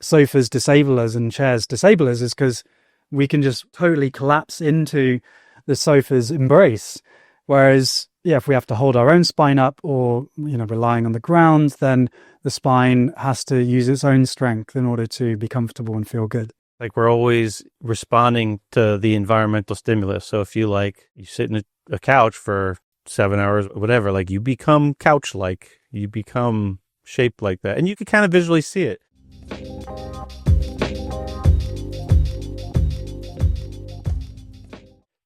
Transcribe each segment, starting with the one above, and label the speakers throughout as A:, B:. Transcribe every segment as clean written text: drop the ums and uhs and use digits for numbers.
A: sofas disable us and chairs disable us is because we can just totally collapse into the sofa's embrace. Whereas, yeah, if we have to hold our own spine up or, relying on the ground, then the spine has to use its own strength in order to be comfortable and feel good.
B: Like we're always responding to the environmental stimulus. So if you sit in a couch for 7 hours, or whatever, like you become couch-like, you become shaped like that. And you can kind of visually see it.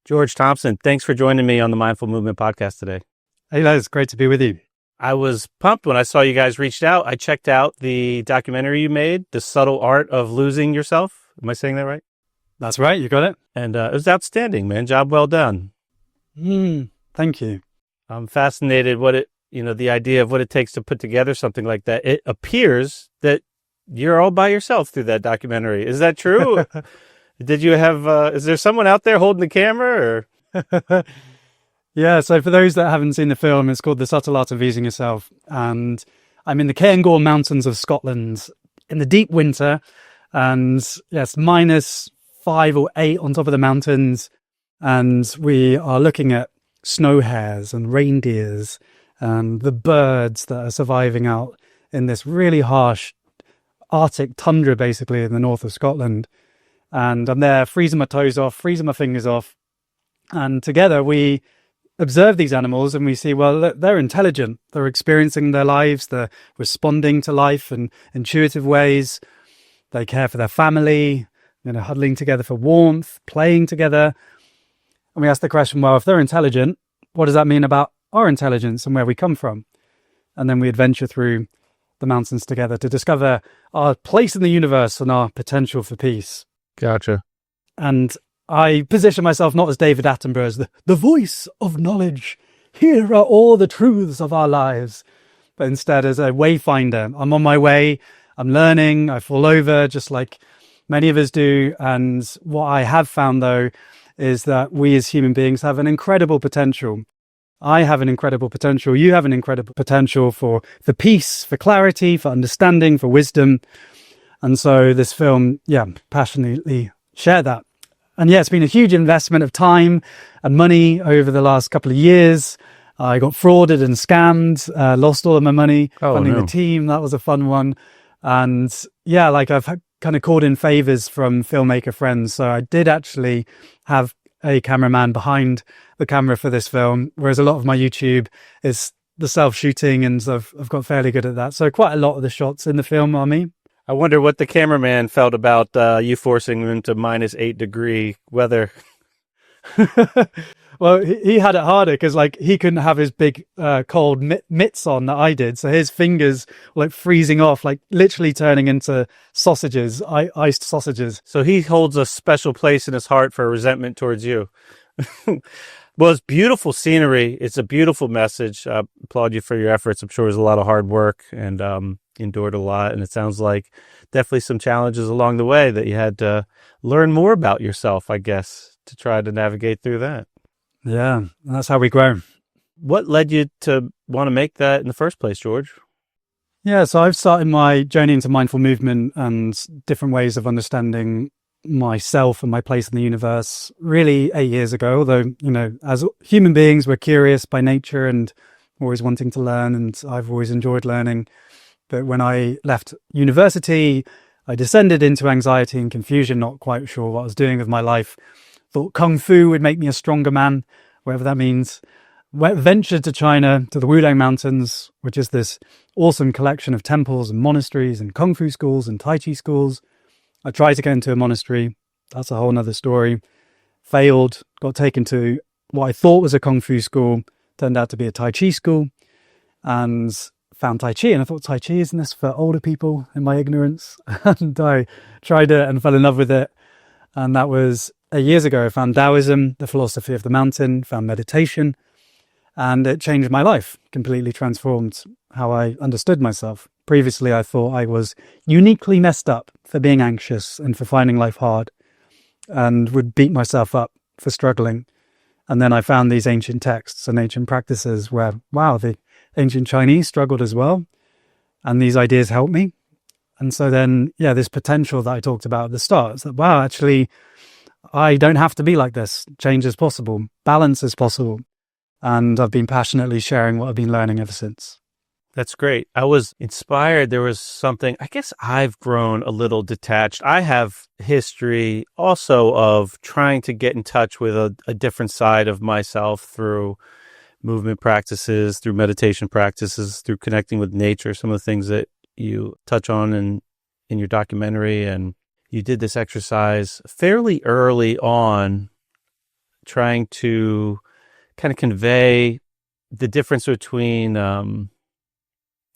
B: George Thompson, thanks for joining me on the Mindful Movement podcast today.
A: Hey, it's great to be with you.
B: I was pumped when I saw you guys reached out. I checked out the documentary you made, The Subtle Art of Losing Yourself. Am I saying that right?
A: That's right. You got it.
B: And it was outstanding, man. Job well done.
A: Thank you.
B: I'm fascinated the idea of what it takes to put together something like that. It appears that you're all by yourself through that documentary. Is that true? Did you have, is there someone out there holding the camera or?
A: Yeah. So for those that haven't seen the film, it's called The Subtle Art of Losing Yourself. And I'm in the Cairngorm Mountains of Scotland in the deep winter. And yes, -5 or 8 on top of the mountains. And we are looking at snow hares and reindeers and the birds that are surviving out in this really harsh Arctic tundra, basically in the north of Scotland. And I'm there freezing my toes off, freezing my fingers off. And together we observe these animals and we see, well, they're intelligent. They're experiencing their lives. They're responding to life in intuitive ways. They care for their family, huddling together for warmth, playing together. And we ask the question, well, if they're intelligent, what does that mean about our intelligence and where we come from? And then we adventure through the mountains together to discover our place in the universe and our potential for peace.
B: Gotcha.
A: And I position myself not as David Attenborough, as the voice of knowledge. Here are all the truths of our lives. But instead as a wayfinder. I'm on my way. I'm learning. I fall over just like many of us do. And what I have found, though, is that we as human beings have an incredible potential. I have an incredible potential. You have an incredible potential for peace, for clarity, for understanding, for wisdom. And so this film, passionately share that. And it's been a huge investment of time and money over the last couple of years. I got frauded and scammed, lost all of my money funding the team. That was a fun one. And I've kind of called in favors from filmmaker friends. So I did actually have a cameraman behind the camera for this film, whereas a lot of my YouTube is the self-shooting, and I've got fairly good at that. So quite a lot of the shots in the film are me.
B: I wonder what the cameraman felt about you forcing him into -8 degree weather.
A: Well, he had it harder because he couldn't have his big cold mitts on that I did. So his fingers were freezing off, literally turning into sausages, iced sausages.
B: So he holds a special place in his heart for resentment towards you. Well, it's beautiful scenery. It's a beautiful message. I applaud you for your efforts. I'm sure it was a lot of hard work and endured a lot. And it sounds like definitely some challenges along the way that you had to learn more about yourself, I guess, to try to navigate through that.
A: Yeah, that's how we grow.
B: What led you to want to make that in the first place, George?
A: Yeah, so I've started my journey into mindful movement and different ways of understanding myself and my place in the universe really 8 years ago. Although, as human beings, we're curious by nature and always wanting to learn, and I've always enjoyed learning. But when I left university, I descended into anxiety and confusion, not quite sure what I was doing with my life. Thought Kung Fu would make me a stronger man, whatever that means. Ventured to China, to the Wulang Mountains, which is this awesome collection of temples and monasteries and Kung Fu schools and Tai Chi schools. I tried to get into a monastery. That's a whole nother story. Failed, got taken to what I thought was a Kung Fu school. Turned out to be a Tai Chi school. And found Tai Chi. And I thought, Tai Chi, isn't this for older people, in my ignorance? And I tried it and fell in love with it. And that was 8 years ago. I found Taoism, the philosophy of the mountain, found meditation. And it changed my life, completely transformed how I understood myself. Previously, I thought I was uniquely messed up for being anxious and for finding life hard, and would beat myself up for struggling. And then I found these ancient texts and ancient practices where, wow, the ancient Chinese struggled as well. And these ideas helped me. And so then, this potential that I talked about at the start, is that, wow, actually, I don't have to be like this. Change is possible. Balance is possible. And I've been passionately sharing what I've been learning ever since.
B: That's great. I was inspired. There was something, I guess I've grown a little detached. I have history also of trying to get in touch with a different side of myself through movement practices, through meditation practices, through connecting with nature, some of the things that you touch on in your documentary. And you did this exercise fairly early on, trying to kind of convey the difference between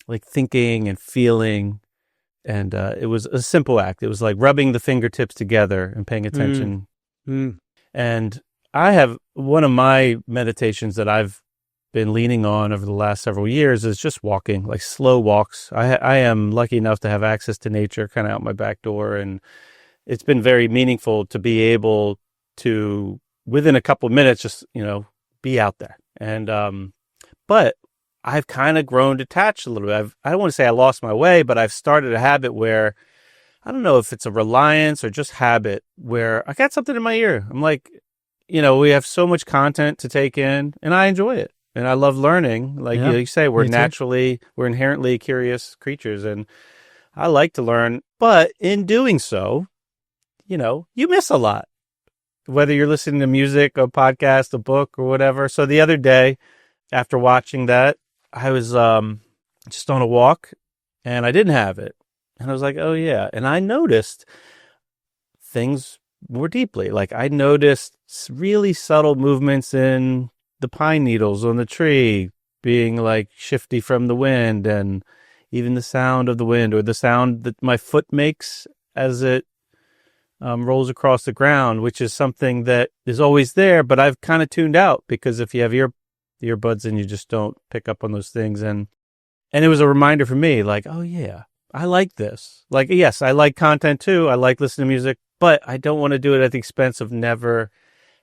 B: like thinking and feeling. And it was a simple act. It was like rubbing the fingertips together and paying attention. And I have one of my meditations that I've been leaning on over the last several years is just walking, like slow walks. I am lucky enough to have access to nature kind of out my back door. And it's been very meaningful to be able to, within a couple of minutes, just, be out there. And, but I've kind of grown detached a little bit. I don't want to say I lost my way, but I've started a habit where, I don't know if it's a reliance or just habit, where I got something in my ear. I'm like, we have so much content to take in, and I enjoy it. And I love learning. Like you say, we're inherently curious creatures, and I like to learn. But in doing so, you miss a lot, whether you're listening to music, a podcast, a book, or whatever. So the other day, after watching that, I was just on a walk, and I didn't have it. And I was like, oh, yeah. And I noticed things more deeply. Like I noticed really subtle movements in the pine needles on the tree being like shifty from the wind, and even the sound of the wind, or the sound that my foot makes as it rolls across the ground, which is something that is always there, but I've kind of tuned out, because if you have earbuds and you just don't pick up on those things. And it was a reminder for me, like, oh yeah, I like this. Like, yes, I like content too. I like listening to music, but I don't want to do it at the expense of never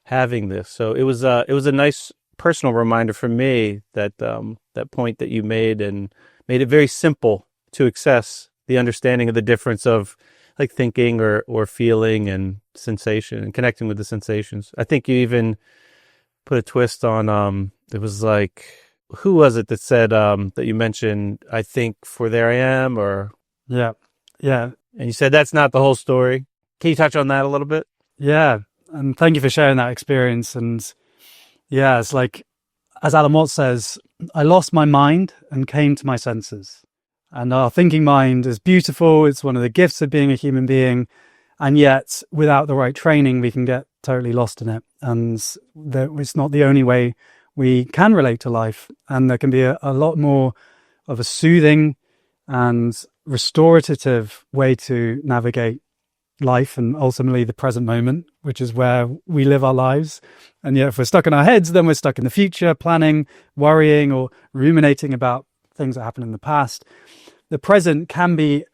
B: having this. So it was a nice personal reminder for me that that point that you made, and made it very simple to access the understanding of the difference of like thinking or feeling and sensation, and connecting with the sensations. I think you even put a twist on, it was like, who was it that said, that you mentioned, I think for there I am, or...
A: Yeah.
B: And you said that's not the whole story. Can you touch on that a little bit?
A: Yeah. And thank you for sharing that experience. And yeah, it's like, as Alan Watts says, I lost my mind and came to my senses. And our thinking mind is beautiful. It's one of the gifts of being a human being. And yet, without the right training, we can get totally lost in it. And it's not the only way we can relate to life. And there can be a lot more of a soothing and restorative way to navigate life, and ultimately the present moment, which is where we live our lives. And yet, if we're stuck in our heads, then we're stuck in the future, planning, worrying, or ruminating about things that happened in the past. The present can be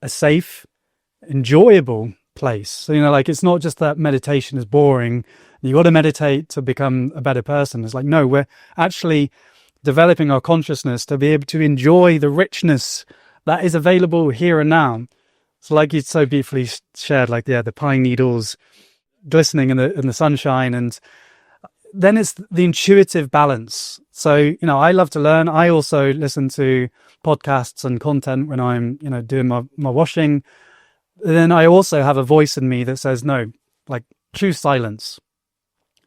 A: a safe, enjoyable place. So, like, it's not just that meditation is boring. You got to meditate to become a better person. It's like, no, we're actually developing our consciousness to be able to enjoy the richness that is available here and now. So like you so beautifully shared, like, the pine needles glistening in the sunshine. And then it's the intuitive balance. So, I love to learn. I also listen to podcasts and content when I'm, doing my washing. And then I also have a voice in me that says, no, like, choose silence.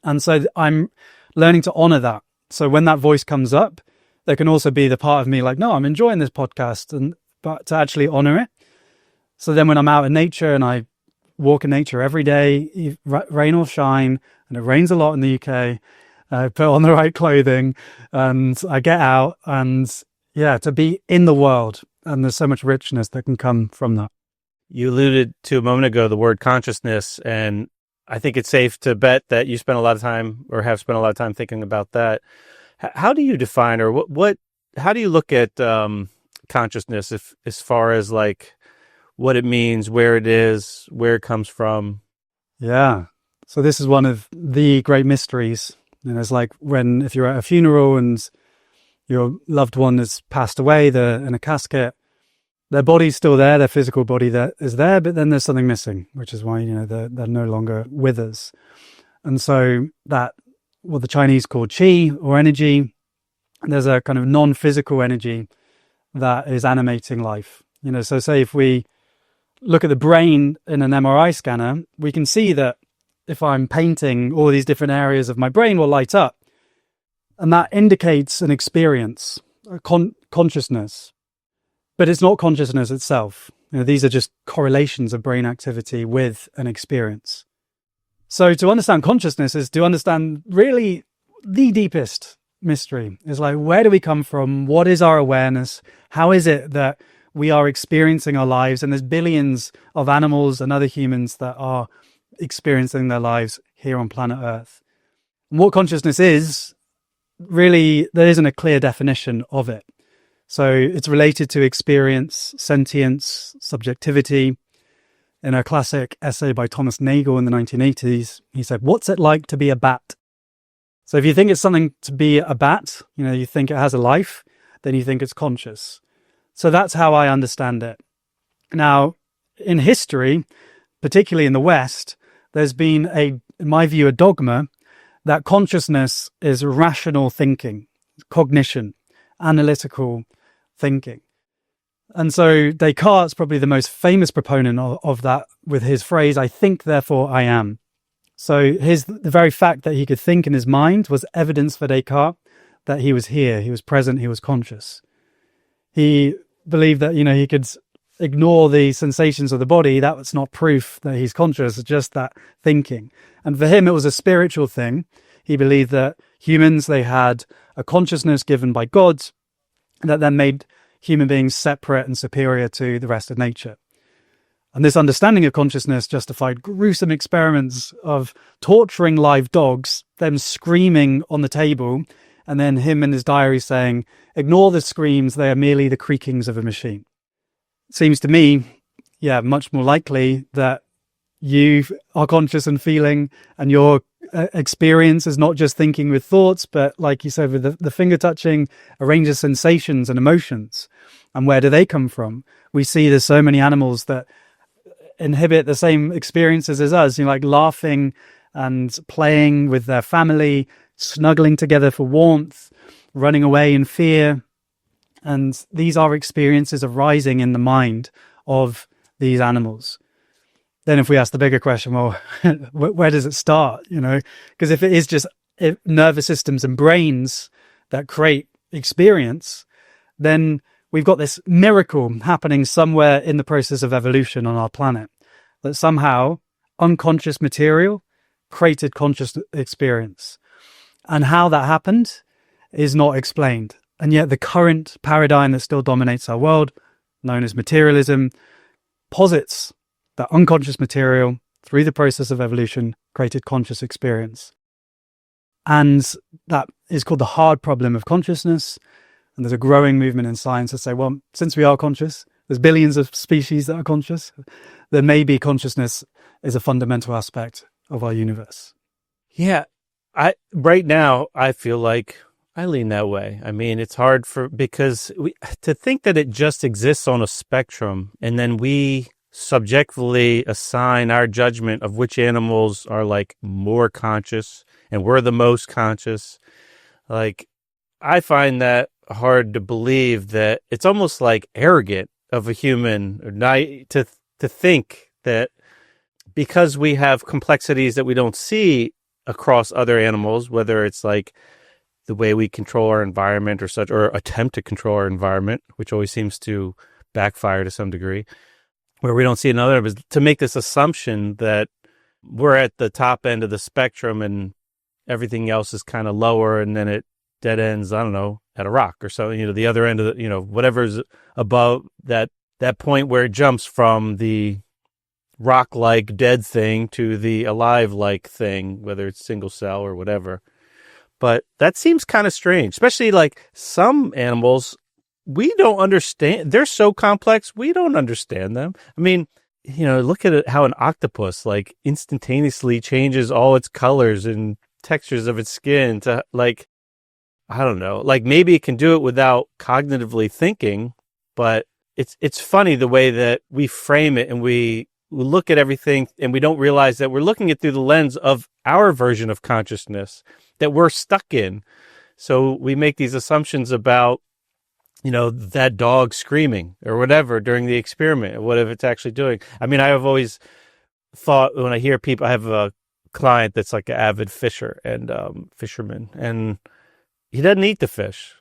A: And so I'm learning to honor that. So when that voice comes up, there can also be the part of me like, no, I'm enjoying this podcast, but to actually honor it. So then when I'm out in nature, and I walk in nature every day, rain or shine, and it rains a lot in the UK, I put on the right clothing, and I get out, and to be in the world. And there's so much richness that can come from that.
B: You alluded to a moment ago the word consciousness, and I think it's safe to bet that you spent a lot of time, or have spent a lot of time, thinking about that. How do you define, or how do you look at consciousness, as far as like what it means, where it is, where it comes from?
A: Yeah. So this is one of the great mysteries. It's like if you're at a funeral and your loved one has passed away, they're in a casket, Their body's still there, their physical body that is there, but then there's something missing, which is why, they're no longer with us. And so that, what the Chinese call qi or energy, there's a kind of non-physical energy that is animating life. So say if we look at the brain in an MRI scanner, we can see that if I'm painting, all these different areas of my brain will light up. And that indicates an experience, a consciousness. But it's not consciousness itself. These are just correlations of brain activity with an experience. So to understand consciousness is to understand really the deepest mystery. Is like, where do we come from? What is our awareness? How is it that we are experiencing our lives? And there's billions of animals and other humans that are experiencing their lives here on planet Earth. And what consciousness is, really, there isn't a clear definition of it. So it's related to experience, sentience, subjectivity. In a classic essay by Thomas Nagel in the 1980s, he said, "What's it like to be a bat?" So if you think it's something to be a bat, you think it has a life, then you think it's conscious. So that's how I understand it. Now, in history, particularly in the West, there's been in my view, a dogma that consciousness is rational thinking, cognition, analytical thinking. And so Descartes is probably the most famous proponent of that with his phrase, "I think, therefore I am." So the very fact that he could think in his mind was evidence for Descartes that he was here, he was present, he was conscious. He believed that, he could ignore the sensations of the body. That was not proof that he's conscious, it's just that thinking. And for him, it was a spiritual thing. He believed that humans, they had a consciousness given by God that then made human beings separate and superior to the rest of nature. And this understanding of consciousness justified gruesome experiments of torturing live dogs, them screaming on the table, and then him in his diary saying, "Ignore the screams, they are merely the creakings of a machine." It seems to me, much more likely that you are conscious and feeling, and your experience is not just thinking with thoughts, but like you said, with the finger touching, a range of sensations and emotions. And where do they come from? We see there's so many animals that inhibit the same experiences as us, like laughing and playing with their family, snuggling together for warmth, running away in fear. And these are experiences arising in the mind of these animals. Then if we ask the bigger question, well, where does it start? Because if it is just nervous systems and brains that create experience, then we've got this miracle happening somewhere in the process of evolution on our planet, that somehow unconscious material created conscious experience. And how that happened is not explained. And yet the current paradigm that still dominates our world, known as materialism, posits that unconscious material, through the process of evolution, created conscious experience. And that is called the hard problem of consciousness. And there's a growing movement in science to say, well, since we are conscious, there's billions of species that are conscious, then maybe consciousness is a fundamental aspect of our universe.
B: Yeah. Right now, I feel like I lean that way. I mean, it's hard because to think that it just exists on a spectrum, and then we subjectively assign our judgment of which animals are like more conscious and we're the most conscious. Like, I find that hard to believe, that it's almost like arrogant of a human to think that because we have complexities that we don't see across other animals, whether it's like the way we control our environment or such, or attempt to control our environment, which always seems to backfire to some degree, where we don't see another, is to make this assumption that we're at the top end of the spectrum and everything else is kind of lower, and then it dead ends, I don't know, at a rock or something, the other end of the, whatever's above that point where it jumps from the rock-like dead thing to the alive-like thing, whether it's single cell or whatever. But that seems kind of strange, especially like some animals we don't understand. They're so complex, we don't understand them. I mean, look at it, how an octopus like instantaneously changes all its colors and textures of its skin to like, I don't know, like maybe it can do it without cognitively thinking, but it's funny the way that we frame it, and we look at everything, and we don't realize that we're looking at through the lens of our version of consciousness that we're stuck in. So we make these assumptions about, that dog screaming or whatever during the experiment, what if it's actually doing. I mean, I have always thought, when I hear people, I have a client that's like an avid fisherman, and he doesn't eat the fish,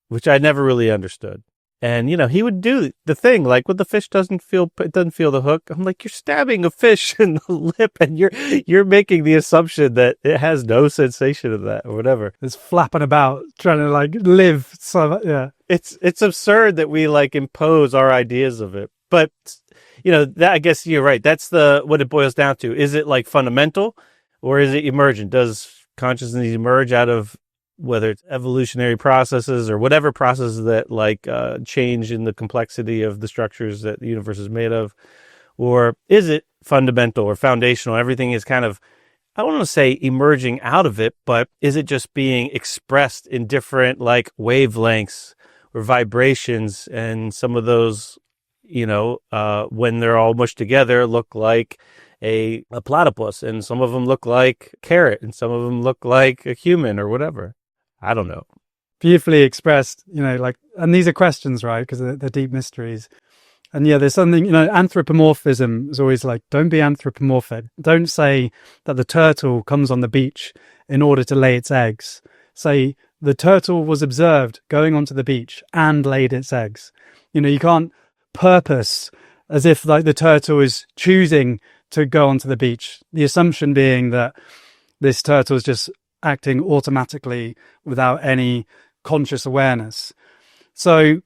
B: which I never really understood. And, he would do the thing, like when the fish doesn't feel the hook. I'm like, you're stabbing a fish in the lip, and you're making the assumption that it has no sensation of that or whatever.
A: It's flapping about, trying to like live. So, yeah.
B: It's absurd that we like impose our ideas of it. But, that, I guess you're right. That's what it boils down to. Is it like fundamental, or is it emergent? Does consciousness emerge out of whether it's evolutionary processes or whatever processes that like change in the complexity of the structures that the universe is made of? Or is it fundamental or foundational? Everything is kind of, I don't want to say emerging out of it, but is it just being expressed in different like wavelengths or vibrations? And some of those, when they're all mushed together, look like a platypus, and some of them look like carrot, and some of them look like a human or whatever. I don't know.
A: Beautifully expressed, and these are questions, right? Because they're deep mysteries. And yeah, there's something, anthropomorphism is always like, don't be anthropomorphic. Don't say that the turtle comes on the beach in order to lay its eggs. Say the turtle was observed going onto the beach and laid its eggs. You can't purpose as if like the turtle is choosing to go onto the beach. The assumption being that this turtle is just acting automatically without any conscious awareness. So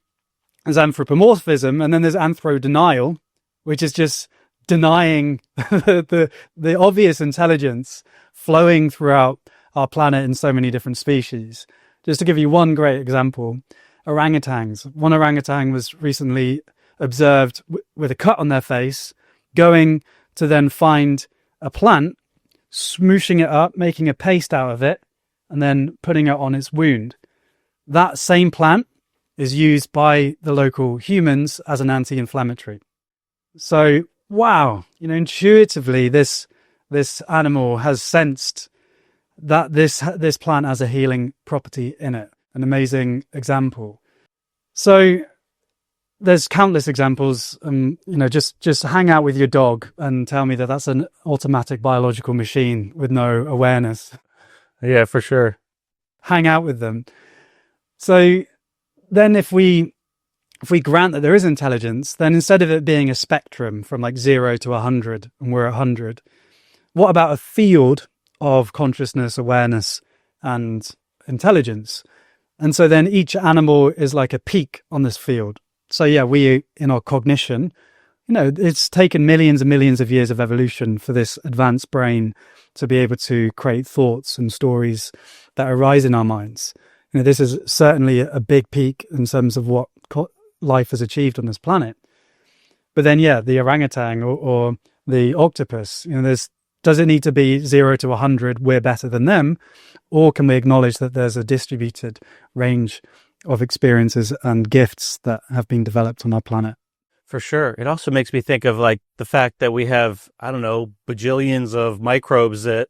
A: there's anthropomorphism, and then there's anthro-denial, which is just denying the obvious intelligence flowing throughout our planet in so many different species. Just to give you one great example, orangutans. One orangutan was recently observed with a cut on their face, going to then find a plant, smooshing it up, making a paste out of it, and then putting it on its wound. That same plant is used by the local humans as an anti-inflammatory. So, wow, intuitively, this animal has sensed that this plant has a healing property in it. An amazing example. So, there's countless examples. Just hang out with your dog and tell me that that's an automatic biological machine with no awareness.
B: Yeah, for sure.
A: Hang out with them. So then if we grant that there is intelligence, then instead of it being a spectrum from like 0 to 100, and we're 100, what about a field of consciousness, awareness, and intelligence? And so then each animal is like a peak on this field. So yeah, we, in our cognition, it's taken millions and millions of years of evolution for this advanced brain to be able to create thoughts and stories that arise in our minds. This is certainly a big peak in terms of what life has achieved on this planet. But then, yeah, the orangutan or the octopus, does it need to be 0 to 100? We're better than them, or can we acknowledge that there's a distributed range of experiences and gifts that have been developed on our planet?
B: For sure. It also makes me think of like the fact that we have, I don't know, bajillions of microbes that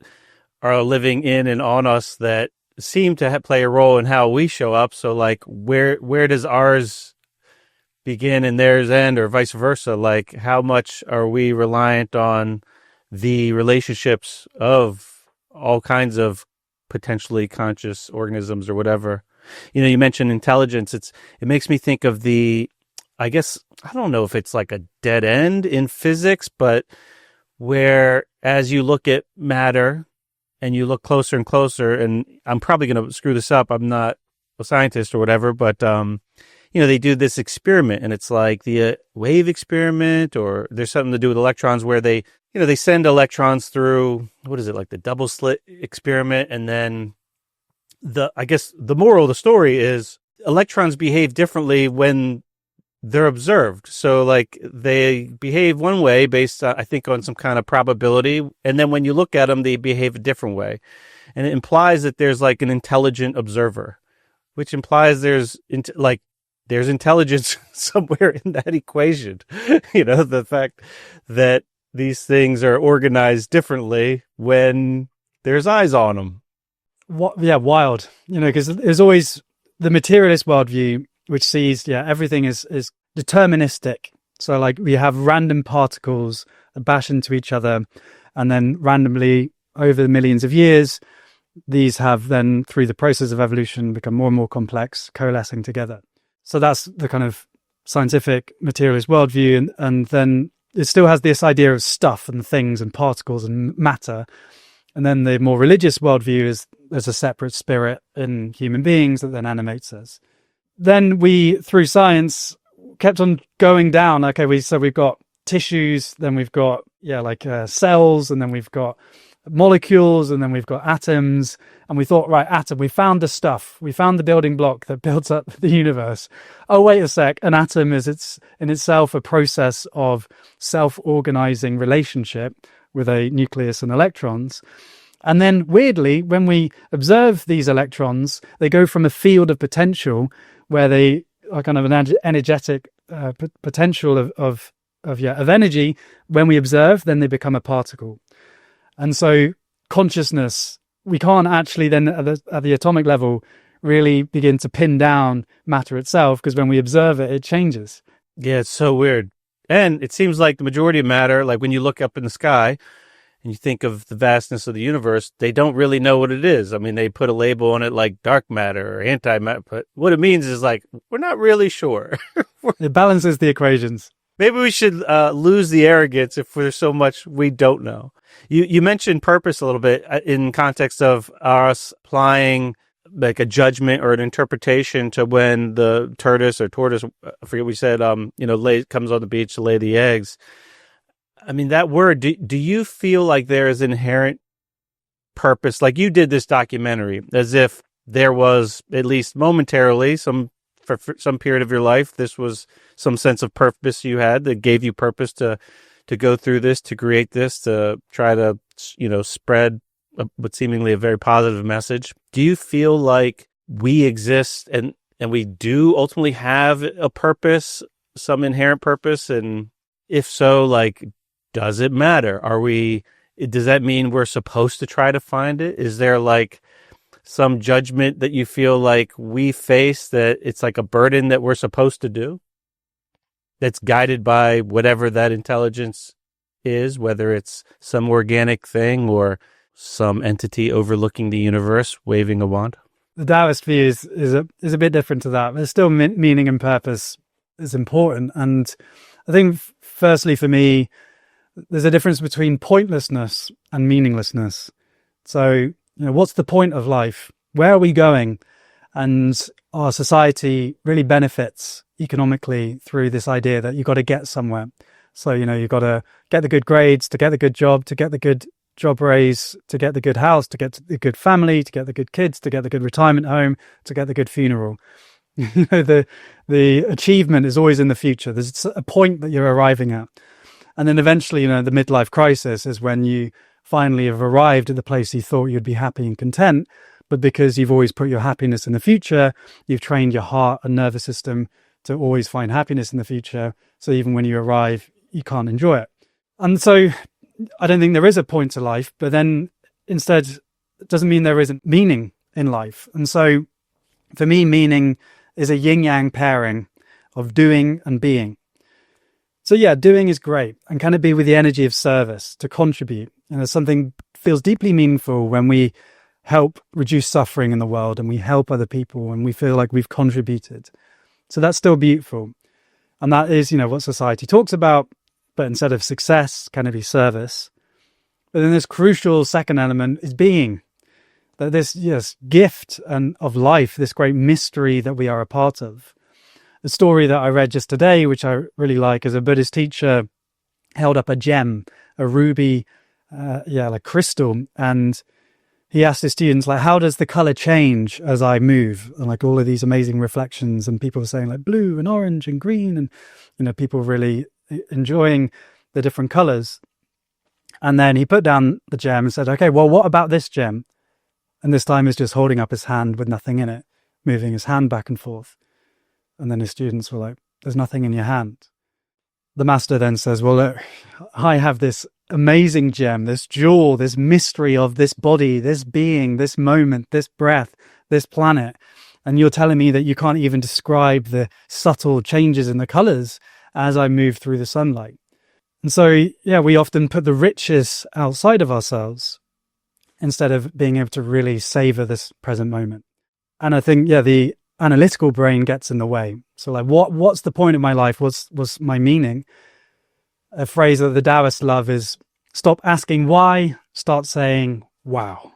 B: are living in and on us that seem to play a role in how we show up. So like where does ours begin and theirs end, or vice versa? Like how much are we reliant on the relationships of all kinds of potentially conscious organisms or whatever? You mentioned intelligence. It makes me think of I guess, I don't know if it's like a dead end in physics, but where as you look at matter and you look closer and closer, and I'm probably going to screw this up. I'm not a scientist or whatever, but, they do this experiment, and it's like the wave experiment, or there's something to do with electrons where they send electrons through, what is it, like the double slit experiment. And then I guess the moral of the story is electrons behave differently when they're observed. So like they behave one way based on, I think, on some kind of probability. And then when you look at them, they behave a different way. And it implies that there's like an intelligent observer, which implies there's like there's intelligence somewhere in that equation. The fact that these things are organized differently when there's eyes on them.
A: Yeah, wild. Because there's always the materialist worldview, which sees, everything is deterministic. So like we have random particles that bash into each other, and then randomly over the millions of years, these have then, through the process of evolution, become more and more complex, coalescing together. So that's the kind of scientific materialist worldview. And then it still has this idea of stuff and things and particles and matter. And then the more religious worldview is there's a separate spirit in human beings that then animates us. Then we, through science, kept on going down. Okay, we've got tissues, then we've got cells, and then we've got molecules, and then we've got atoms. And we thought, right, atom, we found the stuff, we found the building block that builds up the universe. Oh, wait a sec, an atom is in itself a process of self-organizing relationship with a nucleus and electrons. And then weirdly, when we observe these electrons, they go from a field of potential where they are kind of an energetic potential of energy. When we observe, then they become a particle. And so consciousness, we can't actually then at the atomic level really begin to pin down matter itself, because when we observe it, it changes.
B: Yeah, it's so weird. And it seems like the majority of matter, like when you look up in the sky and you think of the vastness of the universe, they don't really know what it is. I mean, they put a label on it like dark matter or antimatter, but what it means is like, we're not really sure.
A: It balances the equations.
B: Maybe we should lose the arrogance if there's so much we don't know. You mentioned purpose a little bit in context of us applying like a judgment or an interpretation to when the tortoise, I forget what we said, comes on the beach to lay the eggs. I mean, that word, do you feel like there is inherent purpose? Like you did this documentary as if there was, at least momentarily, for some period of your life, this was some sense of purpose you had that gave you purpose to go through this, to create this, to try to, spread what seemingly a very positive message. Do you feel like we exist and we do ultimately have a purpose, some inherent purpose? And if so, like, does it matter? Does that mean we're supposed to try to find it? Is there like some judgment that you feel like we face that it's like a burden that we're supposed to do? That's guided by whatever that intelligence is, whether it's some organic thing or some entity overlooking the universe, waving a wand?
A: The Taoist view is a bit different to that. There's still meaning and purpose is important. And I think, firstly, for me, there's a difference between pointlessness and meaninglessness. So, what's the point of life? Where are we going? And our society really benefits economically through this idea that you've got to get somewhere. So, you've got to get the good grades, to get the good job, to get the good job raise, to get the good house, to get the good family, to get the good kids, to get the good retirement home, to get the good funeral. The achievement is always in the future. There's a point that you're arriving at. And then eventually, the midlife crisis is when you finally have arrived at the place you thought you'd be happy and content. But because you've always put your happiness in the future, you've trained your heart and nervous system to always find happiness in the future. So even when you arrive, you can't enjoy it. And so I don't think there is a point to life, but then instead, it doesn't mean there isn't meaning in life. And so for me, meaning is a yin-yang pairing of doing and being. So yeah, doing is great. And can it be with the energy of service to contribute? And there's something feels deeply meaningful when we help reduce suffering in the world and we help other people and we feel like we've contributed. So that's still beautiful. And that is, what society talks about, but instead of success, can it be service? But then this crucial second element is being. That this gift of life, this great mystery that we are a part of. The story that I read just today, which I really like, is a Buddhist teacher held up a gem, a ruby, like crystal, and he asked his students, like, how does the color change as I move? And like all of these amazing reflections, and people were saying like blue and orange and green, and people really enjoying the different colors. And then he put down the gem and said, okay, well, what about this gem? And this time he's just holding up his hand with nothing in it, moving his hand back and forth. And then his students were like, there's nothing in your hand. The master then says, well, look, I have this amazing gem, this jewel, this mystery of this body, this being, this moment, this breath, this planet. And you're telling me that you can't even describe the subtle changes in the colors as I move through the sunlight. And so, yeah, we often put the riches outside of ourselves instead of being able to really savor this present moment. And I think, yeah, the analytical brain gets in the way. So like, what's the point of my life? What's my meaning? A phrase that the Taoists love is stop asking why, start saying wow.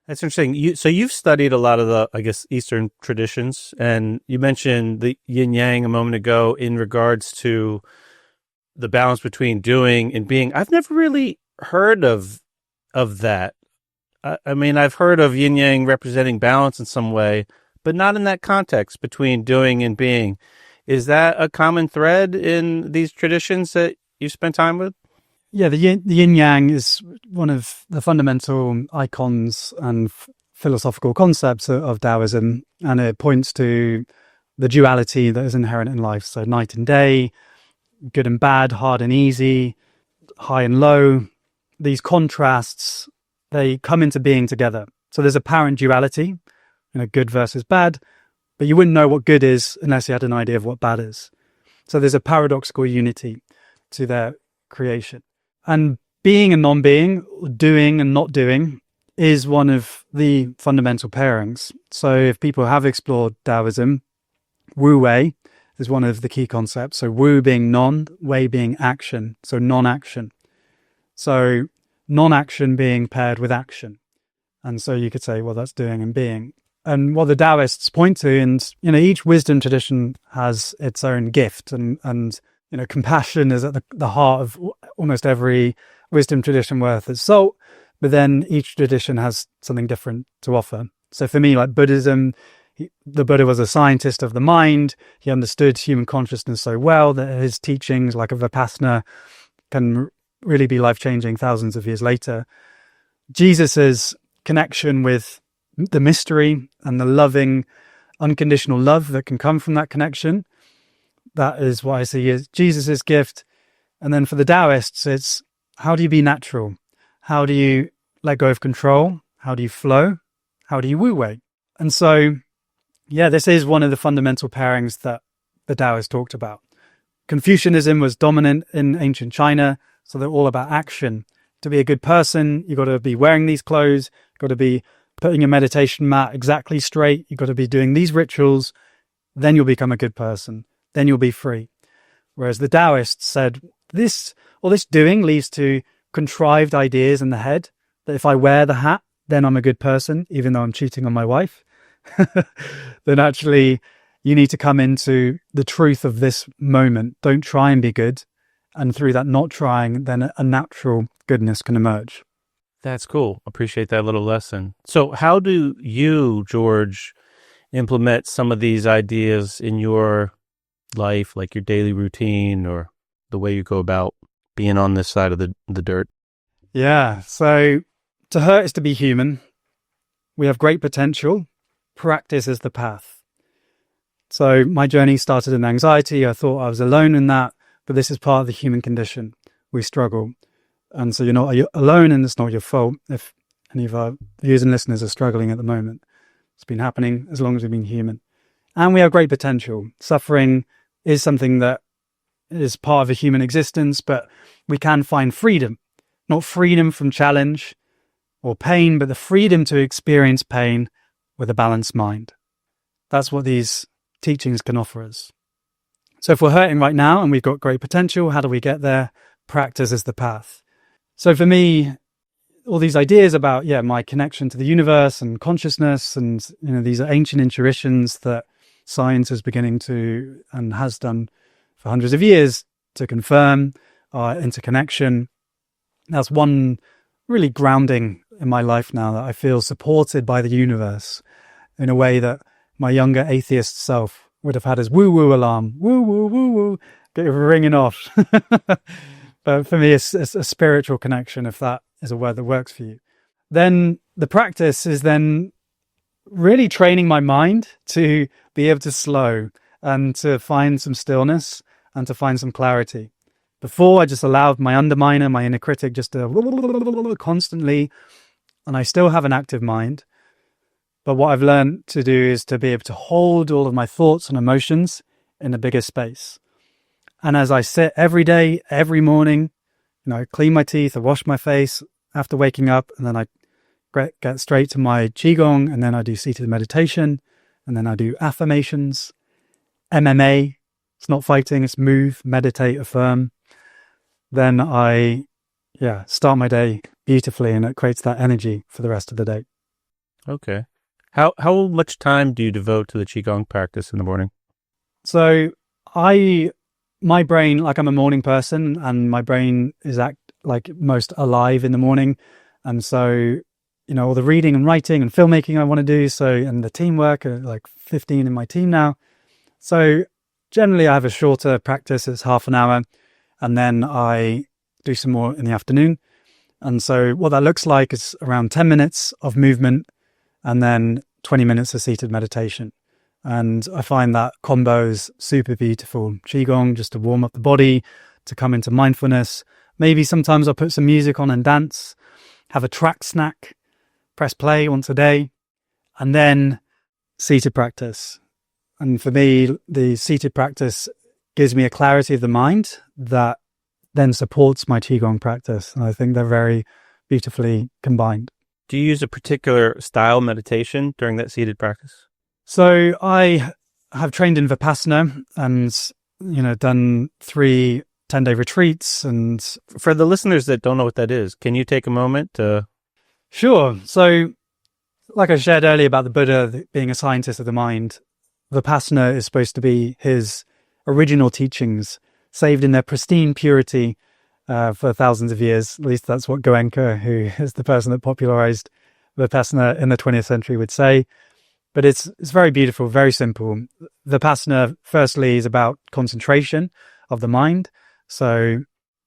B: That's interesting. So you've studied a lot of the, I guess, Eastern traditions, and you mentioned the yin yang a moment ago in regards to the balance between doing and being. I've never really heard of that. I mean, I've heard of yin yang representing balance in some way, but not in that context between doing and being. Is that a common thread in these traditions that you spent time with?
A: Yeah, the yin yang is one of the fundamental icons and philosophical concepts of Taoism, and it points to the duality that is inherent in life. So night and day, good and bad, hard and easy, high and low. These contrasts, they come into being together. So there's apparent duality, good versus bad, but you wouldn't know what good is unless you had an idea of what bad is. So there's a paradoxical unity to their creation. And being and non-being, doing and not doing, is one of the fundamental pairings. So if people have explored Taoism, Wu Wei is one of the key concepts. So Wu being non, Wei being action, so non-action. So non-action being paired with action. And so you could say, well, that's doing and being. And what the Taoists point to, and each wisdom tradition has its own gift, and compassion is at the heart of almost every wisdom tradition worth its salt. But then each tradition has something different to offer. So for me, like Buddhism, the Buddha was a scientist of the mind. He understood human consciousness so well that his teachings, like a Vipassana, can really be life-changing thousands of years later. Jesus's connection with the mystery and the loving, unconditional love that can come from that connection, that is what I see as Jesus's gift. And then for the Taoists, it's how do you be natural? How do you let go of control? How do you flow? How do you wu wei? And so, yeah, this is one of the fundamental pairings that the Taoists talked about. Confucianism was dominant in ancient China, so they're all about action. To be a good person, you've got to be wearing these clothes, you've got to be putting your meditation mat exactly straight, you've got to be doing these rituals, then you'll become a good person, then you'll be free. Whereas the Taoists said, this doing leads to contrived ideas in the head, that if I wear the hat, then I'm a good person, even though I'm cheating on my wife. Then actually, you need to come into the truth of this moment. Don't try and be good. And through that not trying, then a natural goodness can emerge.
B: That's cool. Appreciate that little lesson. So how do you, George, implement some of these ideas in your life, like your daily routine or the way you go about being on this side of the dirt?
A: Yeah. So to hurt is to be human. We have great potential. Practice is the path. So my journey started in anxiety. I thought I was alone in that, but this is part of the human condition. We struggle. And so you're not alone, and it's not your fault if any of our viewers and listeners are struggling at the moment. It's been happening as long as we've been human. And we have great potential. Suffering is something that is part of a human existence, but we can find freedom. Not freedom from challenge or pain, but the freedom to experience pain with a balanced mind. That's what these teachings can offer us. So if we're hurting right now and we've got great potential, how do we get there? Practice is the path. So for me, all these ideas about, my connection to the universe and consciousness, and, these are ancient intuitions that science is beginning to, and has done for hundreds of years, to confirm our interconnection. That's one really grounding in my life now, that I feel supported by the universe in a way that my younger atheist self would have had his woo-woo alarm. Woo, woo, woo, woo, get it ringing off. But for me, it's a spiritual connection, if that is a word that works for you. Then the practice is then really training my mind to be able to slow and to find some stillness and to find some clarity. Before, I just allowed my underminer, my inner critic, just to constantly, and I still have an active mind. But what I've learned to do is to be able to hold all of my thoughts and emotions in a bigger space. And as I sit every day, every morning, I clean my teeth, I wash my face after waking up, and then I get straight to my Qigong, and then I do seated meditation, and then I do affirmations, MMA. It's not fighting, it's move, meditate, affirm. Then I, start my day beautifully, and it creates that energy for the rest of the day.
B: Okay. How much time do you devote to the Qigong practice in the morning?
A: So my brain, like I'm a morning person, and my brain is most alive in the morning. And so, all the reading and writing and filmmaking I want to do. So, and the teamwork, like 15 in my team now. So generally I have a shorter practice. It's half an hour. And then I do some more in the afternoon. And so what that looks like is around 10 minutes of movement and then 20 minutes of seated meditation. And I find that combo is super beautiful. Qigong, just to warm up the body, to come into mindfulness. Maybe sometimes I'll put some music on and dance, have a track snack, press play once a day, and then seated practice. And for me, the seated practice gives me a clarity of the mind that then supports my Qigong practice. And I think they're very beautifully combined.
B: Do you use a particular style meditation during that seated practice?
A: So I have trained in Vipassana and, done 3 10-day retreats. And
B: for the listeners that don't know what that is, can you take a moment to...
A: Sure. So like I shared earlier about the Buddha being a scientist of the mind, Vipassana is supposed to be his original teachings, saved in their pristine purity for thousands of years. At least that's what Goenka, who is the person that popularized Vipassana in the 20th century, would say. But it's very beautiful, very simple. Vipassana, firstly, is about concentration of the mind. So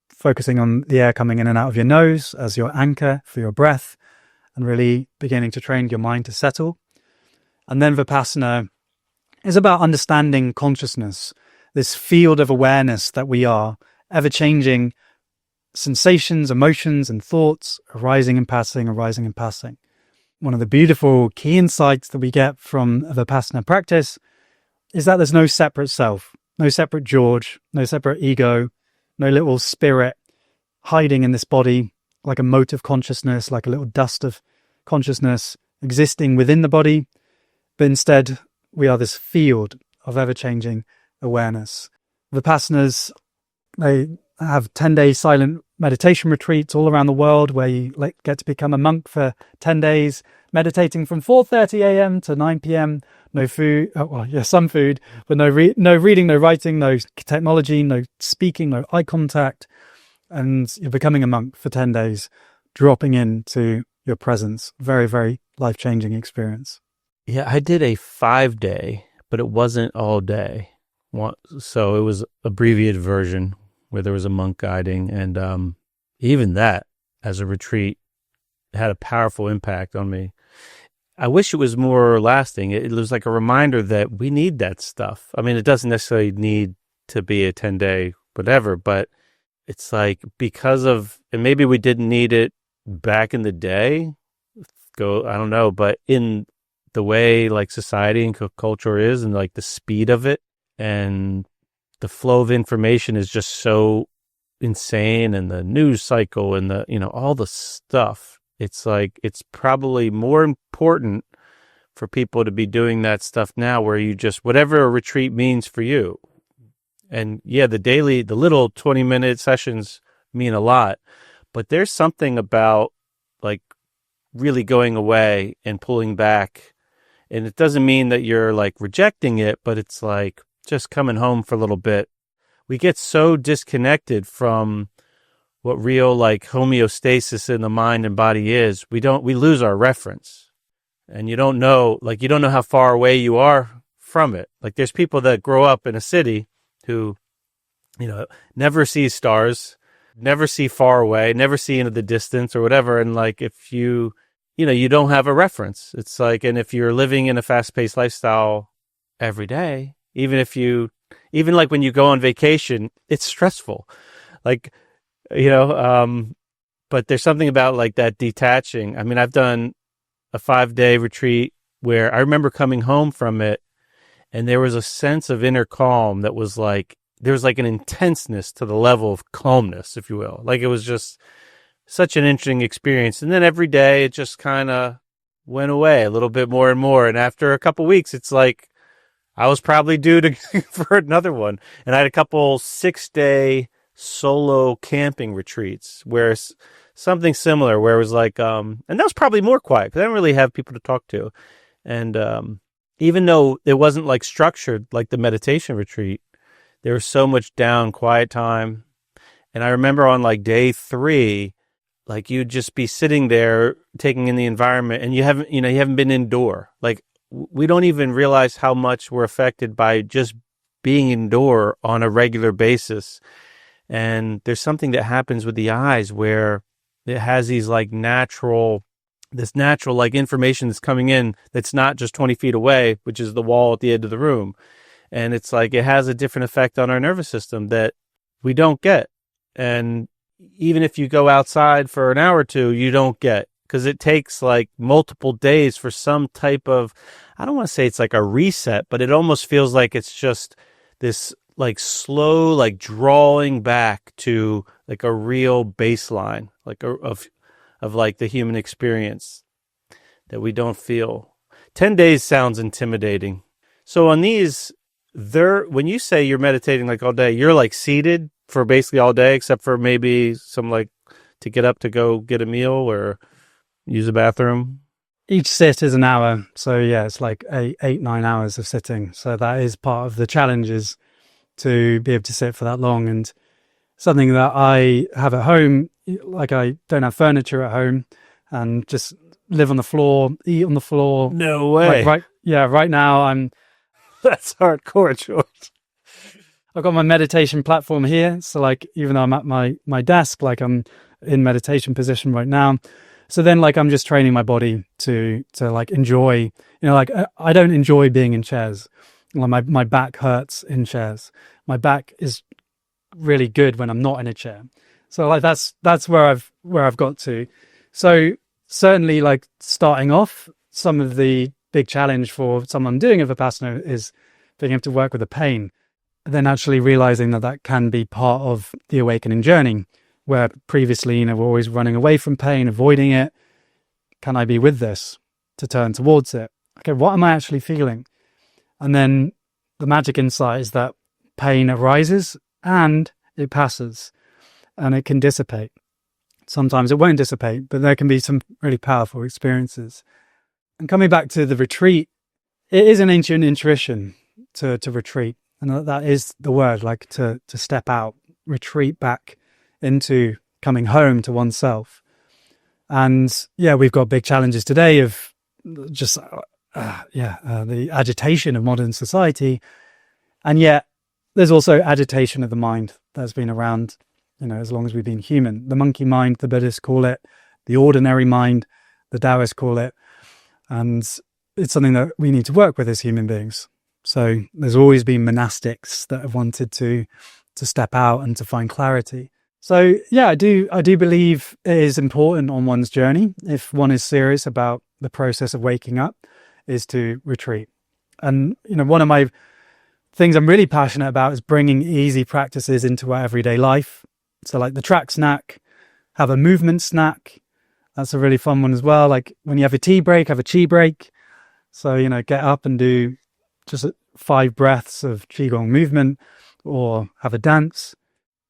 A: focusing on the air coming in and out of your nose as your anchor for your breath, and really beginning to train your mind to settle. And then Vipassana is about understanding consciousness, this field of awareness that we are, ever-changing sensations, emotions, and thoughts arising and passing, arising and passing. One of the beautiful key insights that we get from a Vipassana practice is that there's no separate self, no separate George, no separate ego, no little spirit hiding in this body, like a mote of consciousness, like a little dust of consciousness existing within the body. But instead, we are this field of ever-changing awareness. Vipassanas, they have 10-day silent meditation retreats all around the world where you get to become a monk for 10 days, meditating from 4:30 a.m. to 9 p.m. No food, some food, but no reading, no writing, no technology, no speaking, no eye contact. And you're becoming a monk for 10 days, dropping into your presence. Very, very life-changing experience.
B: Yeah, I did a 5-day, but it wasn't all day. So it was abbreviated version where there was a monk guiding. And even that, as a retreat, had a powerful impact on me. I wish it was more lasting. It was like a reminder that we need that stuff. I mean, it doesn't necessarily need to be a 10-day whatever, but it's like because of, and maybe we didn't need it back in the day, I don't know, but in the way like society and culture is and like the speed of it and the flow of information is just so insane, and the news cycle and the, all the stuff. It's like, it's probably more important for people to be doing that stuff now where you just, whatever a retreat means for you. And yeah, the little 20-minute sessions mean a lot, but there's something about like really going away and pulling back. And it doesn't mean that you're like rejecting it, but it's like just coming home for a little bit. We get so disconnected from what real like homeostasis in the mind and body is. We lose our reference, and you don't know how far away you are from it. Like there's people that grow up in a city who, never see stars, never see far away, never see into the distance or whatever. And like, if you don't have a reference, it's like, and if you're living in a fast-paced lifestyle every day, Even like when you go on vacation, it's stressful. Like, you know, but there's something about like that detaching. I mean, I've done a 5-day retreat where I remember coming home from it, and there was a sense of inner calm that was like, there was like an intenseness to the level of calmness, if you will. Like, it was just such an interesting experience. And then every day it just kind of went away a little bit more and more. And after a couple weeks, it's like I was probably due to for another one. And I had a couple 6-day solo camping retreats where something similar, where it was like, and that was probably more quiet because I didn't really have people to talk to. And even though it wasn't like structured like the meditation retreat, there was so much down, quiet time. And I remember on like day 3, like you'd just be sitting there taking in the environment, and you haven't been indoor. Like, we don't even realize how much we're affected by just being indoor on a regular basis. And there's something that happens with the eyes where it has these like natural like information that's coming in that's not just 20 feet away, which is the wall at the end of the room. And it's like it has a different effect on our nervous system that we don't get. And even if you go outside for an hour or two, you don't get, because it takes like multiple days for some type of, I don't want to say it's like a reset, but it almost feels like it's just this like slow, like drawing back to like a real baseline, like of like the human experience that we don't feel. 10 days sounds intimidating. So on these, when you say you're meditating like all day, you're like seated for basically all day, except for maybe some like to get up to go get a meal or use a bathroom.
A: Each sit is an hour. So yeah, it's like 8-9 hours of sitting. So that is part of the challenge, is to be able to sit for that long. And something that I have at home, like I don't have furniture at home and just live on the floor, eat on the floor.
B: No way.
A: Like right now I'm...
B: That's hardcore, George.
A: I've got my meditation platform here. So like, even though I'm at my desk, like I'm in meditation position right now. So then like, I'm just training my body to like enjoy, like I don't enjoy being in chairs. Like my back hurts in chairs. My back is really good when I'm not in a chair. So like, that's where I've got to. So certainly like starting off, some of the big challenge for someone doing a Vipassana is being able to work with the pain. Then actually realizing that can be part of the awakening journey, where previously, we're always running away from pain, avoiding it. Can I be with this, to turn towards it? Okay, what am I actually feeling? And then the magic insight is that pain arises and it passes and it can dissipate. Sometimes it won't dissipate, but there can be some really powerful experiences. And coming back to the retreat, it is an ancient intuition to retreat. And that is the word, like to step out, retreat back into coming home to oneself. And yeah, we've got big challenges today of just, the agitation of modern society. And yet there's also agitation of the mind that's been around, as long as we've been human. The monkey mind, the Buddhists call it, the ordinary mind, the Taoists call it. And it's something that we need to work with as human beings. So there's always been monastics that have wanted to step out and to find clarity. So yeah, I do believe it is important on one's journey, if one is serious about the process of waking up, is to retreat. And one of my things I'm really passionate about is bringing easy practices into our everyday life. So like the track snack, have a movement snack. That's a really fun one as well. Like when you have a tea break, have a chi break. So, get up and do just 5 breaths of Qigong movement, or have a dance.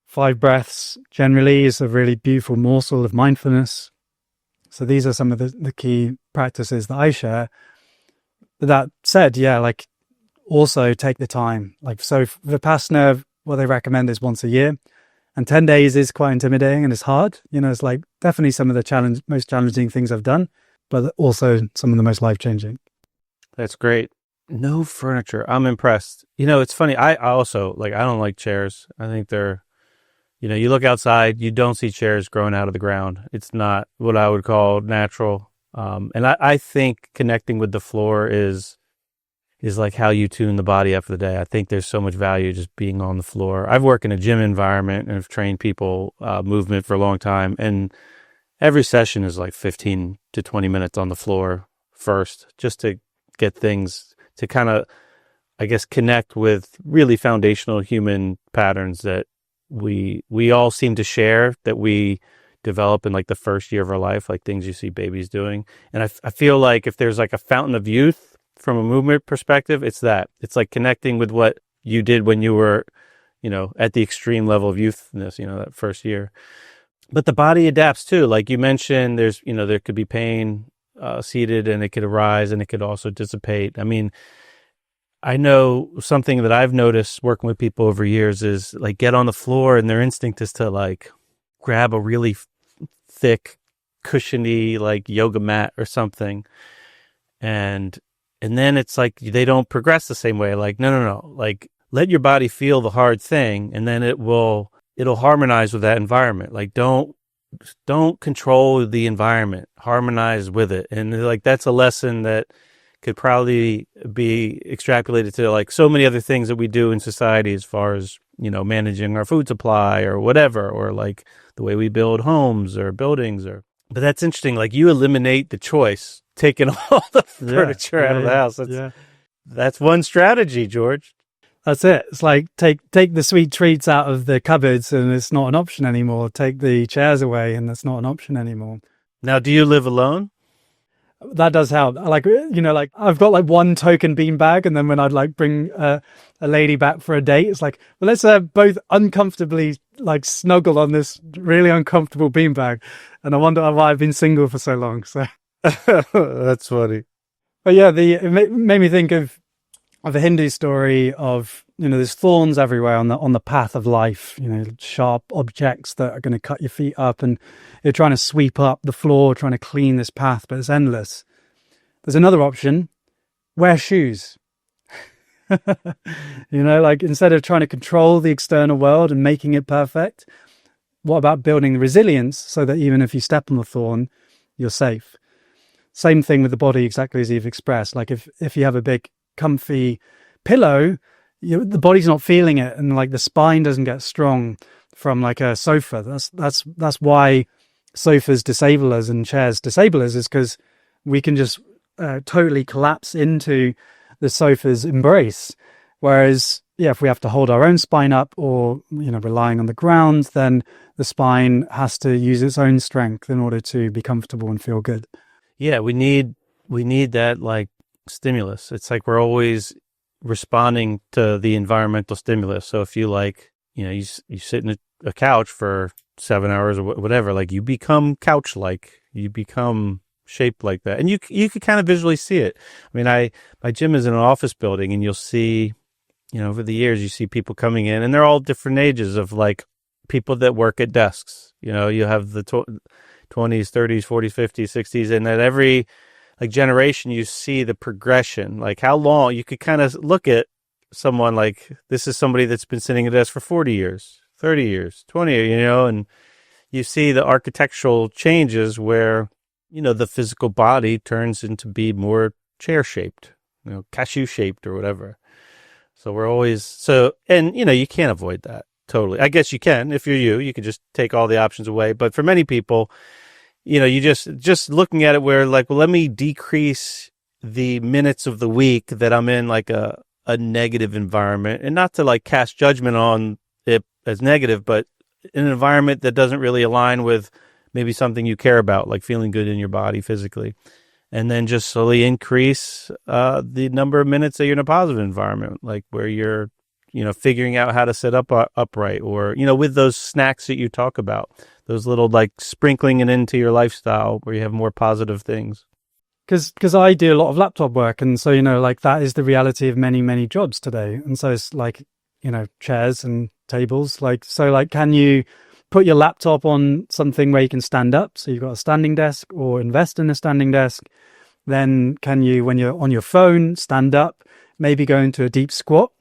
A: 5 breaths generally is a really beautiful morsel of mindfulness. So these are some of the key practices that I share. But that said, like also take the time. Like, so Vipassana, what they recommend is once a year, and 10 days is quite intimidating and it's hard. It's like definitely some of the most challenging things I've done, but also some of the most life-changing.
B: That's great. No furniture. I'm impressed. It's funny. I also I don't like chairs. I think they're, you look outside, you don't see chairs growing out of the ground. It's not what I would call natural. And I think connecting with the floor is is like how you tune the body after the day. I think there's so much value just being on the floor. I've worked in a gym environment and have trained people movement for a long time, and every session is like 15 to 20 minutes on the floor first, just to get things to kind of, I guess, connect with really foundational human patterns that we all seem to share, that we develop in like the first year of our life, like things you see babies doing. And I feel like if there's like a fountain of youth from a movement perspective, it's that. It's like connecting with what you did when you were, at the extreme level of youthness, that first year. But the body adapts too. Like you mentioned, there's, there could be pain seated, and it could arise, and it could also dissipate. I mean, I know something that I've noticed working with people over years is like get on the floor, and their instinct is to like grab a really thick, cushiony like yoga mat or something. And then it's like they don't progress the same way. Like, no. Like, let your body feel the hard thing, and then it'll harmonize with that environment. Like, don't control the environment. Harmonize with it. And like that's a lesson that could probably be extrapolated to like so many other things that we do in society, as far as, managing our food supply or whatever, or like the way we build homes or buildings. But that's interesting. Like, you eliminate the choice, taking all the furniture out of the house. That's one strategy, George.
A: That's it. It's like take the sweet treats out of the cupboards, and it's not an option anymore. Take the chairs away, and that's not an option anymore.
B: Now, do you live alone?
A: That does help. Like, like I've got like one token beanbag, and then when I'd like bring a lady back for a date, it's like, well, let's both uncomfortably like snuggle on this really uncomfortable beanbag. And I wonder why I've been single for so long. So
B: that's funny.
A: But yeah, it made me think of a Hindu story of, there's thorns everywhere on the path of life, sharp objects that are going to cut your feet up, and you're trying to sweep up the floor, trying to clean this path, but it's endless. There's another option: wear shoes. Like instead of trying to control the external world and making it perfect, what about building the resilience so that even if you step on the thorn, you're safe? Same thing with the body, exactly as you've expressed. Like if you have a big comfy pillow, the body's not feeling it, and like the spine doesn't get strong from like a sofa. That's why sofas disable us and chairs disable us, is because we can just totally collapse into the sofa's embrace. Whereas, if we have to hold our own spine up, or relying on the ground, then the spine has to use its own strength in order to be comfortable and feel good.
B: Yeah, we need that like stimulus. It's like we're always responding to the environmental stimulus. So if you like, you sit in a couch for 7 hours or whatever, like you become couch-like, you become shaped like that. And you could kind of visually see it. I mean, my gym is in an office building, and you'll see, over the years, you see people coming in, and they're all different ages of like people that work at desks. You have the 20s, 30s, 40s, 50s, 60s, and at every like generation, you see the progression, like how long you could kind of look at someone like, this is somebody that's been sitting at a desk for 40 years, 30 years, 20 years, and you see the architectural changes where, the physical body turns into be more chair shaped, cashew shaped or whatever. So we're always, and you can't avoid that totally. I guess you can, if you could just take all the options away. But for many people, you just looking at it where like, well, let me decrease the minutes of the week that I'm in like a negative environment, and not to like cast judgment on it as negative, but in an environment that doesn't really align with maybe something you care about, like feeling good in your body physically, and then just slowly increase the number of minutes that you're in a positive environment, like where you're, figuring out how to sit up upright, or, with those snacks that you talk about, those little like sprinkling it into your lifestyle where you have more positive things.
A: Because I do a lot of laptop work, and so like that is the reality of many, many jobs today. And so it's like, chairs and tables. Like, so like, can you put your laptop on something where you can stand up? So you've got a standing desk, or invest in a standing desk. Then can you, when you're on your phone, stand up, maybe go into a deep squat?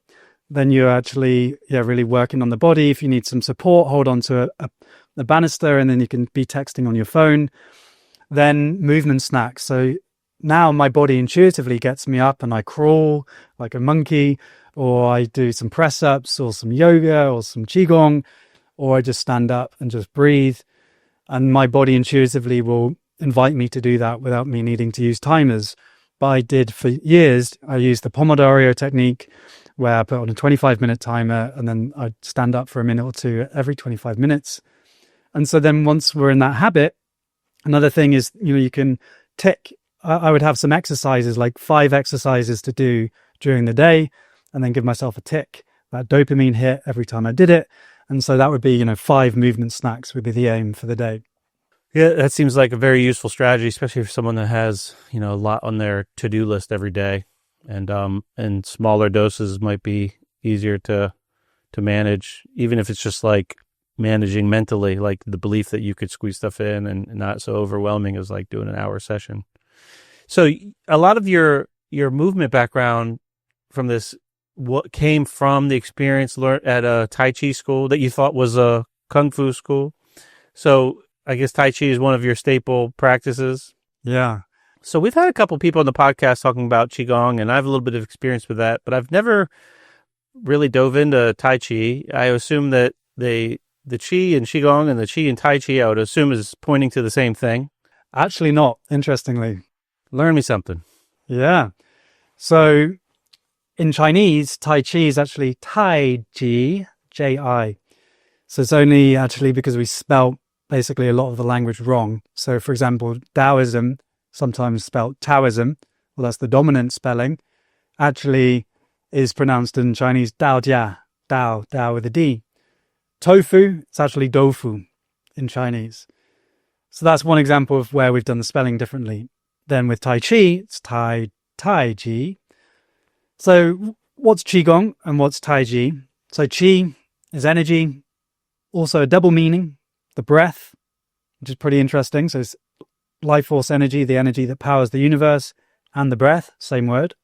A: Then you're actually really working on the body. If you need some support, hold on to a banister, and then you can be texting on your phone. Then movement snacks. So now my body intuitively gets me up and I crawl like a monkey, or I do some press ups or some yoga or some qigong, or I just stand up and just breathe. And my body intuitively will invite me to do that without me needing to use timers. But I did for years, I used the Pomodoro technique where I put on a 25-minute timer and then I'd stand up for a minute or two every 25 minutes. And so then once we're in that habit, another thing is, you can tick. I would have some exercises, like 5 exercises to do during the day, and then give myself a tick, that dopamine hit every time I did it. And so that would be, 5 movement snacks would be the aim for the day.
B: Yeah, that seems like a very useful strategy, especially for someone that has, a lot on their to-do list every day. And smaller doses might be easier to manage, even if it's just like managing mentally, like the belief that you could squeeze stuff in and not so overwhelming as like doing an hour session. So a lot of your movement background from this, what came from the experience learned at a Tai Chi school that you thought was a Kung Fu school. So I guess Tai Chi is one of your staple practices.
A: Yeah.
B: So we've had a couple people on the podcast talking about Qigong, and I have a little bit of experience with that, but I've never really dove into Tai Chi. I assume that the Qi and Qigong and the Qi and Tai Chi, I would assume, is pointing to the same thing.
A: Actually not, interestingly.
B: Learn me something.
A: Yeah. So in Chinese, Tai Chi is actually Tai Chi, J-I. So it's only actually because we spelt basically a lot of the language wrong. So for example, Taoism, sometimes spelt Taoism, well, that's the dominant spelling, actually is pronounced in Chinese Dao Jia, Dao with a D. Tofu, it's actually Doufu in Chinese. So that's one example of where we've done the spelling differently. Then with Tai Chi, it's Tai Chi. So what's Qigong and what's Tai Chi? So Qi is energy, also a double meaning, the breath, which is pretty interesting. So it's life force energy, the energy that powers the universe, and the breath, same word,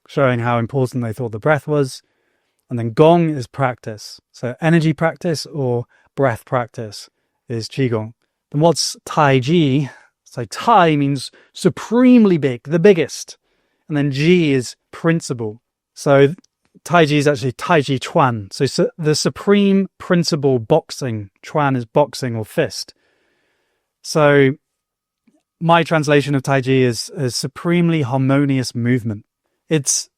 A: showing how important they thought the breath was. And then Gong is practice. So energy practice or breath practice is Qigong. Then what's Tai Chi? So Tai means supremely big, the biggest. And then Ji is principle. So Tai Chi is actually Tai Chi Chuan. So the supreme principle boxing. Chuan is boxing or fist. So my translation of Tai Chi is a supremely harmonious movement. It's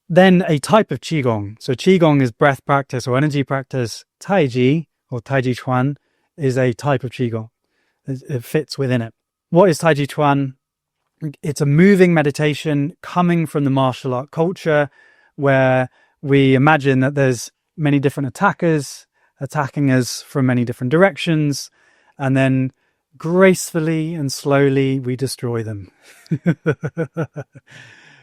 A: then a type of Qigong. So Qigong is breath practice or energy practice. Tai Chi or Tai Chi Chuan is a type of Qigong. It fits within it. What is Tai Chi Chuan? It's a moving meditation coming from the martial art culture where we imagine that there's many different attackers attacking us from many different directions, and then gracefully and slowly we destroy them.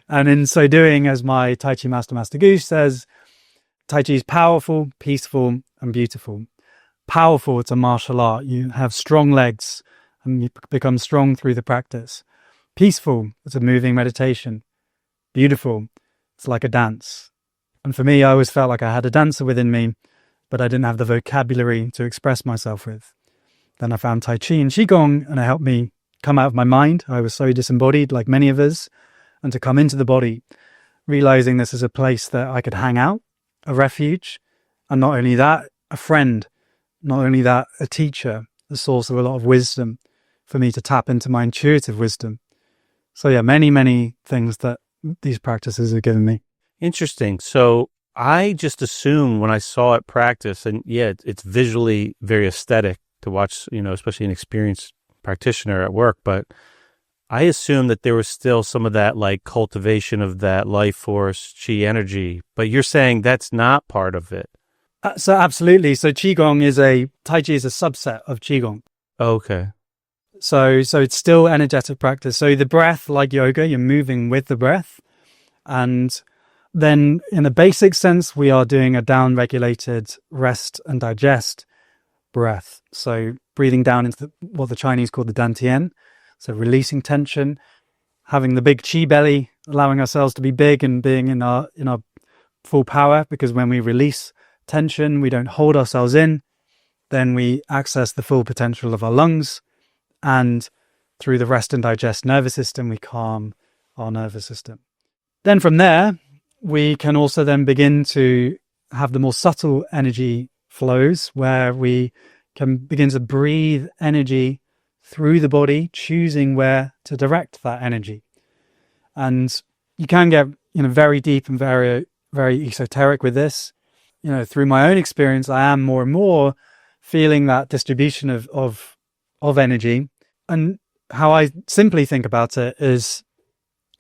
A: And in so doing, as my Tai Chi master, Master Goose, says, Tai Chi is powerful, peaceful, and beautiful. Powerful, it's a martial art. You have strong legs and you become strong through the practice. Peaceful, it's a moving meditation. Beautiful, it's like a dance. And for me, I always felt like I had a dancer within me, but I didn't have the vocabulary to express myself with. Then I found Tai Chi and Qigong, and it helped me come out of my mind. I was so disembodied, like many of us, and to come into the body, realizing this is a place that I could hang out, a refuge, and not only that, a friend, not only that, a teacher, a source of a lot of wisdom for me to tap into my intuitive wisdom. So yeah, many, many things that these practices have given me.
B: Interesting. So I just assumed when I saw it practice, and yeah, it's visually very aesthetic to watch, especially an experienced practitioner at work, but I assumed that there was still some of that like cultivation of that life force, chi energy, but you're saying that's not part of it.
A: So absolutely. So Tai Chi is a subset of Qigong.
B: Okay.
A: So it's still energetic practice. So the breath, like yoga, you're moving with the breath. And then in a basic sense, we are doing a down-regulated rest and digest breath. So breathing down into what the Chinese call the dantian. So releasing tension, having the big chi belly, allowing ourselves to be big and being in our full power, because when we release tension, we don't hold ourselves in, then we access the full potential of our lungs. And through the rest and digest nervous system, we calm our nervous system. Then from there, we can also then begin to have the more subtle energy flows where we can begin to breathe energy through the body, choosing where to direct that energy. And you can get, very deep and very, very esoteric with this. Through my own experience, I am more and more feeling that distribution of energy. And how I simply think about it is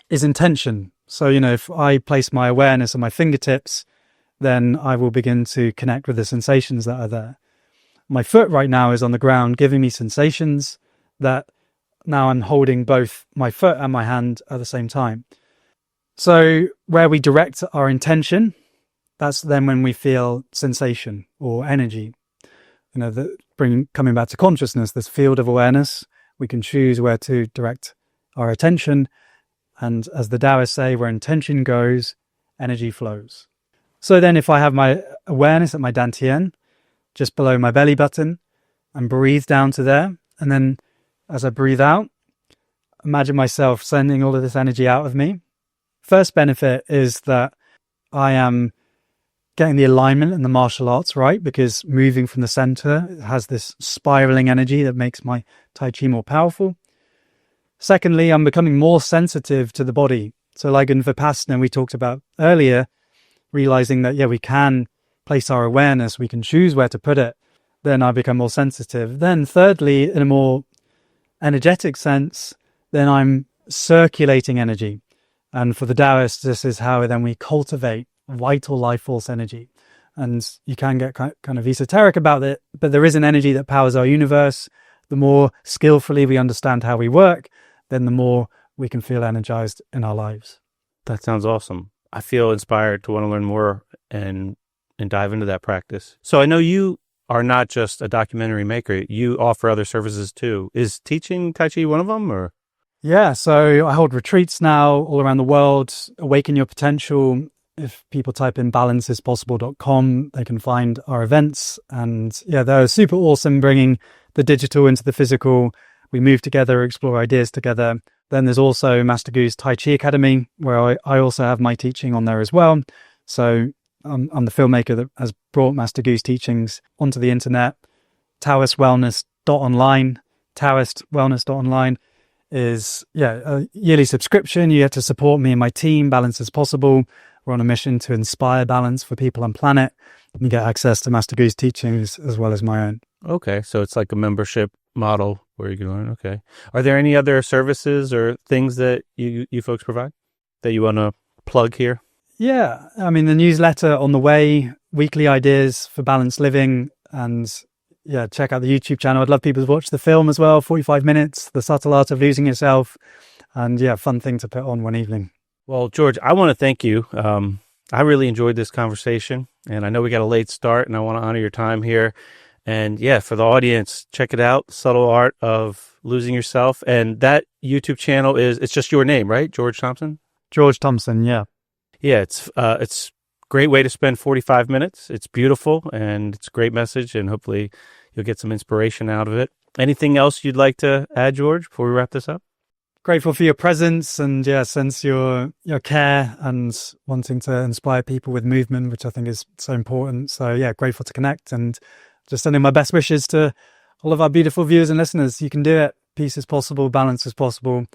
A: intention. So, if I place my awareness on my fingertips, then I will begin to connect with the sensations that are there. My foot right now is on the ground, giving me sensations that now I'm holding both my foot and my hand at the same time. So where we direct our intention, that's then when we feel sensation or energy. Coming back to consciousness, this field of awareness, we can choose where to direct our attention. And as the Taoists say, where intention goes, energy flows. So then if I have my awareness at my dantian, just below my belly button, and breathe down to there, and then as I breathe out, imagine myself sending all of this energy out of me. First benefit is that I am getting the alignment and the martial arts right, because moving from the center has this spiraling energy that makes my Tai Chi more powerful. Secondly, I'm becoming more sensitive to the body. So like in Vipassana we talked about earlier, realizing that, we can place our awareness, we can choose where to put it, then I become more sensitive. Then thirdly, in a more energetic sense, then I'm circulating energy. And for the Taoists, this is how then we cultivate vital life force energy. And you can get kind of esoteric about it, but there is an energy that powers our universe. The more skillfully we understand how we work, then the more we can feel energized in our lives.
B: That sounds awesome. I feel inspired to want to learn more and dive into that practice. So I know you are not just a documentary maker. You offer other services too. Is teaching Tai Chi one of them, or?
A: Yeah, so I hold retreats now all around the world. Awaken Your Potential. If people type in balancespossible.com, they can find our events. And they're super awesome, bringing the digital into the physical. We move together, explore ideas together. Then there's also Master Gu's Tai Chi Academy, where I also have my teaching on there as well. So I'm the filmmaker that has brought Master Gu's teachings onto the internet. Taoistwellness.online. Taoistwellness.online is a yearly subscription. You get to support me and my team, Balance is Possible. We're on a mission to inspire balance for people on planet. You get access to Master Gu's teachings as well as my own.
B: Okay, so it's like a membership model where you can learn. Okay. Are there any other services or things that you folks provide that you want to plug here?
A: Yeah, I mean, the newsletter on the way, weekly ideas for balanced living, and check out the YouTube channel. I'd love people to watch the film as well, 45 minutes, The Subtle Art of Losing Yourself, and fun thing to put on one evening.
B: Well, George, I want to thank you. I really enjoyed this conversation, and I know we got a late start, and I want to honor your time here. And for the audience, check it out, Subtle Art of Losing Yourself. And that YouTube channel it's just your name, right? George Thompson?
A: George Thompson, yeah.
B: Yeah, it's a great way to spend 45 minutes. It's beautiful, and it's a great message, and hopefully you'll get some inspiration out of it. Anything else you'd like to add, George, before we wrap this up?
A: Grateful for your presence and sense your care and wanting to inspire people with movement, which I think is so important. So grateful to connect, and just sending my best wishes to all of our beautiful viewers and listeners. You can do it. Peace is possible. Balance is possible.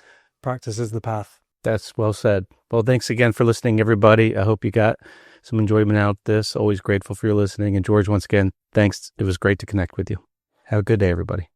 A: Practice is the path.
B: That's well said. Well, thanks again for listening, everybody. I hope you got some enjoyment out of this. Always grateful for your listening. And George, once again, thanks. It was great to connect with you. Have a good day, everybody.